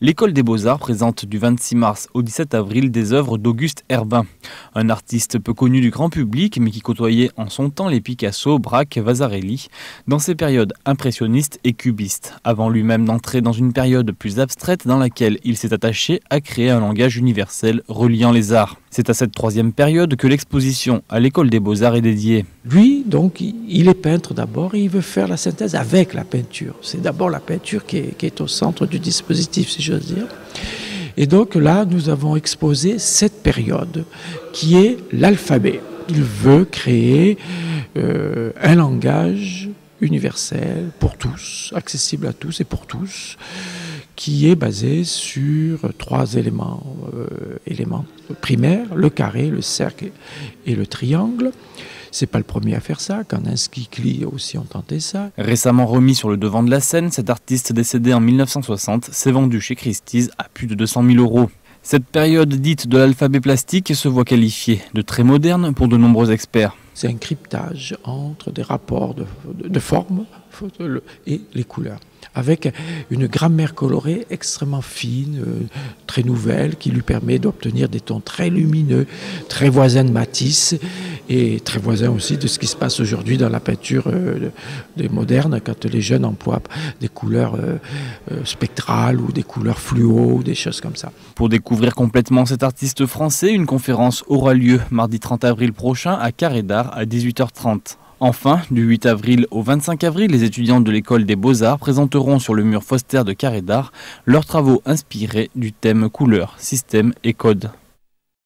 L'École des Beaux-Arts présente du 26 mars au 17 avril des œuvres d'Auguste Herbin, un artiste peu connu du grand public mais qui côtoyait en son temps les Picasso, Braque, Vasarely, dans ses périodes impressionnistes et cubistes, avant lui-même d'entrer dans une période plus abstraite dans laquelle il s'est attaché à créer un langage universel reliant les arts. C'est à cette troisième période que l'exposition à l'École des Beaux-Arts est dédiée. Lui, donc, il est peintre d'abord et il veut faire la synthèse avec la peinture. C'est d'abord la peinture qui est au centre du dispositif, si j'ose dire. Et donc là, nous avons exposé cette période qui est l'alphabet. Il veut créer un langage universel pour tous, accessible à tous et pour tous, qui est basé sur trois éléments primaires, le carré, le cercle et le triangle. C'est pas le premier à faire ça, Kandinsky, Klee aussi ont tenté ça. Récemment remis sur le devant de la scène, cet artiste décédé en 1960 s'est vendu chez Christie's à plus de 200 000 €. Cette période dite de l'alphabet plastique se voit qualifiée de très moderne pour de nombreux experts. C'est un cryptage entre des rapports de forme et les couleurs, avec une grammaire colorée extrêmement fine, très nouvelle, qui lui permet d'obtenir des tons très lumineux, très voisins de Matisse, et très voisins aussi de ce qui se passe aujourd'hui dans la peinture des modernes, quand les jeunes emploient des couleurs spectrales ou des couleurs fluo, des choses comme ça. Pour découvrir complètement cet artiste français, une conférence aura lieu mardi 30 avril prochain à Carré d'Art à 18h30. Enfin, du 8 avril au 25 avril, les étudiants de l'École des Beaux-Arts présenteront sur le mur Foster de Carré d'Art leurs travaux inspirés du thème couleurs, systèmes et codes.